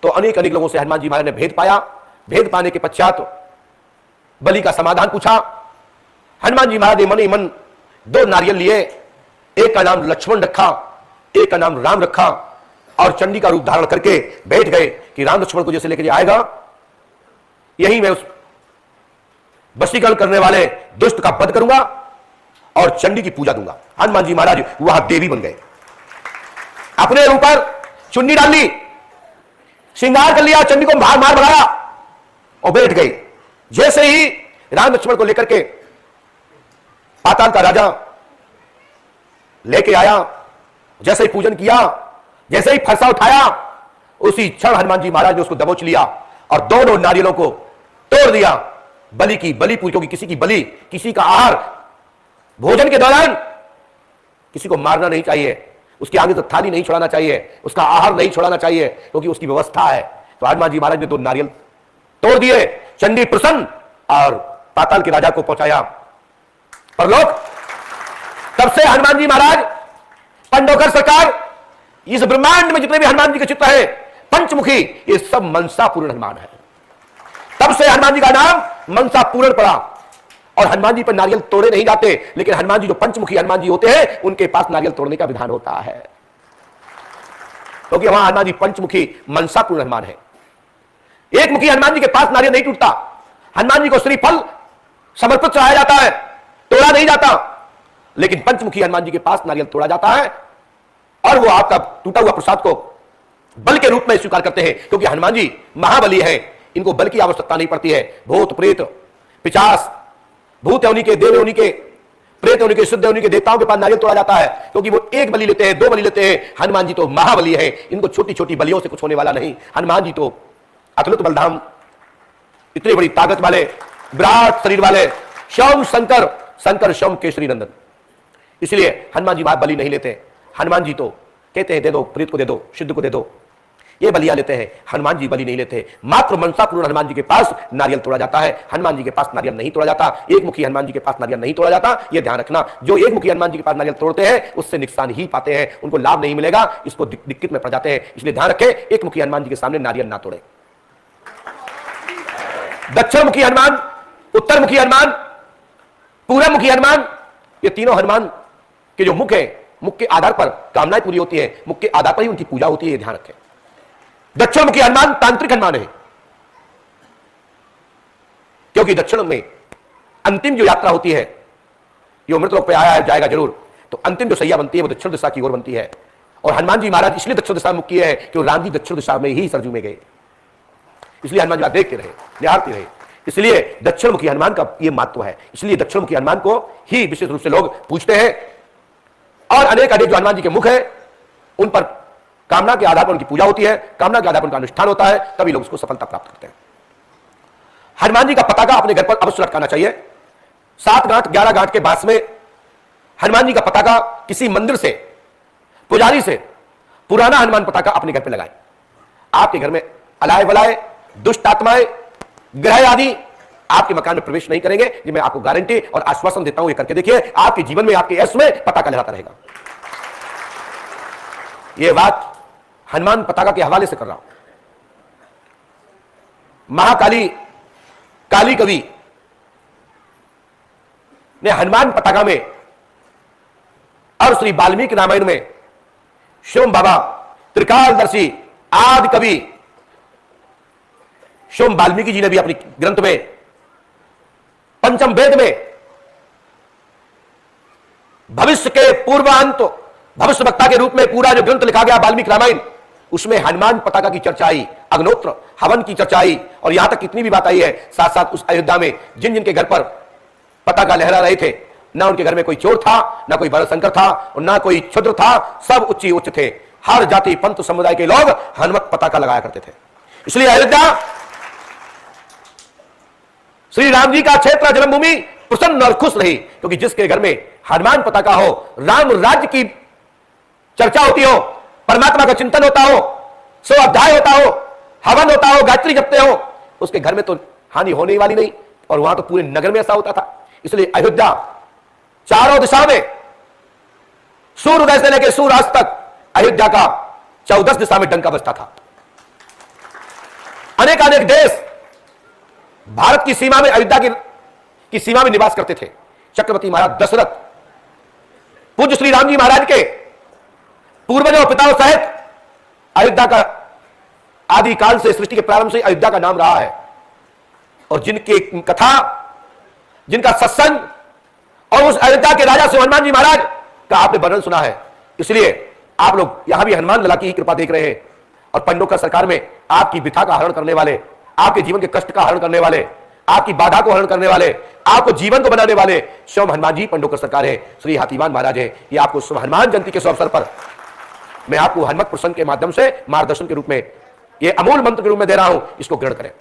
तो अनेक अनेक लोगों से हनुमान जी महाराज ने भेद पाया। भेद पाने के पश्चात बलि का समाधान पूछा। हनुमान जी महाराज ने मन ही मन 2 नारियल लिए, एक का नाम लक्ष्मण रखा, एक का नाम राम रखा, और चंडी का रूप धारण करके बैठ गए कि राम लक्ष्मण को जैसे लेकर आएगा, यही मैं उस वशीकरण करने वाले दुष्ट का वध करूंगा और चंडी की पूजा दूंगा। हनुमान जी महाराज वहां देवी बन गए, अपने ऊपर चुन्नी डाल ली, श्रृंगार कर लिया, चंडी को मार मार भगाया और बैठ गए। जैसे ही राम लक्ष्मण को लेकर के पाताल का राजा लेके आया, जैसे ही पूजन किया, जैसे ही फरसा उठाया, उसी क्षण हनुमान जी महाराज ने उसको दबोच लिया और दोनों नारियलों को तोड़ दिया। बलि की बलि पूरी, क्योंकि किसी की बलि, किसी का आहार भोजन के दौरान किसी को मारना नहीं चाहिए, उसके आगे तो थाली नहीं छोड़ाना चाहिए, उसका आहार नहीं छोड़ाना चाहिए, क्योंकि उसकी व्यवस्था है। तो हनुमान जी महाराज ने 2 नारियल तोड़ दिए, चंडी प्रसन्न, और पाताल के राजा को पहुंचाया परलोक। तब से हनुमान जी महाराज, पंडोकर सरकार, इस ब्रह्मांड में जितने भी हनुमान जी के चित्र है पंचमुखी, ये सब मनसा पूर्ण हनुमान है। तब से हनुमान जी का नाम मनसा पूर्ण पड़ा। और हनुमान जी पर नारियल तोड़े नहीं जाते, लेकिन हनुमान जी जो पंचमुखी हनुमान जी होते हैं उनके पास नारियल तोड़ने का विधान होता है, क्योंकि वहां हनुमान जी पंचमुखी मनसा पूर्ण हनुमान है। एक मुखी हनुमान जी के पास नारियल नहीं टूटता। हनुमान जी को श्रीफल समर्पित चढ़ाया जाता है, तोड़ा नहीं जाता, लेकिन पंचमुखी हनुमान जी के पास नारियल तोड़ा जाता है और वो आपका टूटा हुआ प्रसाद को बल के रूप में स्वीकार करते हैं, क्योंकि हनुमान जी महाबली हैं, इनको बल की आवश्यकता नहीं पड़ती है। भूत प्रेत पिशाच, भूत योनि के, देव योनि के, प्रेत योनि के, शुद्ध योनि के देवताओं के पास नारियल तोड़ा जाता है, क्योंकि वो 1 बलि लेते हैं, 2 बलि लेते हैं। हनुमान जी तो महाबली है, इनको छोटी छोटी बलियों से कुछ होने वाला नहीं। हनुमान जी तो अतुलित बलधाम, इतनी बड़ी ताकत वाले, विराट शरीर वाले, श्याम शंकर, शंकर श्याम केशरी नंदन। इसलिए हनुमान जी बलि नहीं लेते। हनुमान जी तो कहते हैं दे दो, प्रेत को दे दो, सिद्ध को दे दो, ये बलियां लेते हैं। हनुमान जी बलि नहीं लेते। मात्र मनसा पूर्ण हनुमान जी के पास नारियल तोड़ा जाता है, हनुमान जी के पास नारियल नहीं तोड़ा जाता। एक मुखी हनुमान जी के पास नारियल नहीं तोड़ा जाता, यह ध्यान रखना। जो एक मुखी हनुमान जी के पास नारियल तोड़ते हैं उससे नुकसान ही पाते हैं, उनको लाभ नहीं मिलेगा, इसको दिक्कत में पड़ जाते हैं। इसलिए ध्यान रखें, एक मुखी हनुमान जी के सामने नारियल ना तोड़े। दक्षिण मुखी हनुमान, उत्तर मुखी हनुमान, पूर्व मुखी हनुमान, ये तीनों हनुमान के जो मुख है, मुख के आधार पर कामनाएं पूरी होती है, मुख के आधार पर ही उनकी पूजा होती है, ये ध्यान रखें। दक्षिण मुखी हनुमान तांत्रिक हनुमान है, क्योंकि दक्षिण में अंतिम जो यात्रा होती है, जो मृतलोक पे आया जाएगा जरूर, तो अंतिम जो सैया बनती है वो दक्षिण दिशा की ओर बनती है। और हनुमान जी महाराज इसलिए दक्षिण दिशा में मुख किए हैं कि राम जी दक्षिण दिशा में ही सरजू में गए, इसलिए हनुमान जी देखते रहे, निहारते रहे। इसलिए दक्षिण मुखी हनुमान का यह महत्व है, इसलिए दक्षिण मुखी हनुमान को ही विशेष रूप से लोग पूछते हैं। और अनेक जो हनुमान जी के मुख है उन पर कामना के आधार पर उनकी पूजा होती है, कामना के आधार पर उनका अनुष्ठान होता है, तभी लोग उसको सफलता प्राप्त करते हैं। हनुमान जी का पताका अपने घर पर अवश्य लटकाना चाहिए। 7 गांठ 11 गांठ के बांस में हनुमान जी का पताका किसी मंदिर से, पुजारी से पुराना हनुमान पताका अपने घर पर लगाए। आपके घर में अलाय वलाय, दुष्ट आत्माएं, ग्रह आदि आपके मकान में प्रवेश नहीं करेंगे, ये मैं आपको गारंटी और आश्वासन देता हूं। ये करके देखिए, आपके जीवन में, आपके यश में पताका लहराता रहेगा। यह बात हनुमान पताका के हवाले से कर रहा हूं। महाकाली काली कवि ने हनुमान पताका में और श्री वाल्मीकि रामायण में शिव बाबा त्रिकालदर्शी आदि कवि शिव वाल्मीकि जी ने भी अपनी ग्रंथ में पंचम वेद में भविष्य के पूर्वांत भविष्य वक्ता के रूप में पूरा जो ग्रंथ लिखा गया वाल्मीकि रामायण, उसमें हनुमान पताका की चर्चा आई, अग्नोत्र हवन की चर्चा आई, और यहां तक कितनी भी बात आई है। साथ साथ उस अयोध्या में जिन जिन के घर पर पताका लहरा रहे थे, ना उनके घर में कोई चोर था, ना कोई बड़शंकर था, और ना कोई क्षुद्र था, सब उच्च थे। हर जाति पंथ समुदाय के लोग हनुमत पताका लगाया करते थे। इसलिए अयोध्या श्री राम जी का क्षेत्र, जन्मभूमि प्रसन्न और खुश रही, क्योंकि जिसके घर में हनुमान पताका हो, राम राज्य की चर्चा होती हो, परमात्मा का चिंतन होता हो, स्वाध्याय होता हो, हवन होता हो, गायत्री जपते हो, उसके घर में तो हानि होने वाली नहीं। और वहां तो पूरे नगर में ऐसा होता था। इसलिए अयोध्या चारों दिशा में सूर्योदय से लेकर सूर्यास्त तक अयोध्या का 14 दिशा में डंका बजता था। अनेक अनेक देश भारत की सीमा में, अयोध्या की सीमा में निवास करते थे। चक्रवर्ती महाराज दशरथ पूज्य श्री राम जी महाराज के पूर्वजों पिताओं सहित अयोध्या का आदिकाल से, सृष्टि के प्रारंभ से अयोध्या का नाम रहा है। और जिनकी कथा, जिनका सत्संग और उस अयोध्या के राजा से हनुमान जी महाराज का आपने वर्णन सुना है, इसलिए आप लोग यहां भी हनुमान लला की ही कृपा देख रहे हैं। और पंडोकर सरकार में आपकी विथा का हरण करने वाले, आपके जीवन के कष्ट का हरण करने वाले, आपकी बाधा को हरण करने वाले, आपको जीवन को बनाने वाले स्वयं हनुमान जी पंडोकर सरकार है, श्री हाथीवान महाराज है। ये आपको हनुमान जयंती के अवसर पर मैं आपको हनुमत प्रसंग के माध्यम से मार्गदर्शन के रूप में, ये अमूल मंत्र के रूप में दे रहा हूं, इसको ग्रहण करें।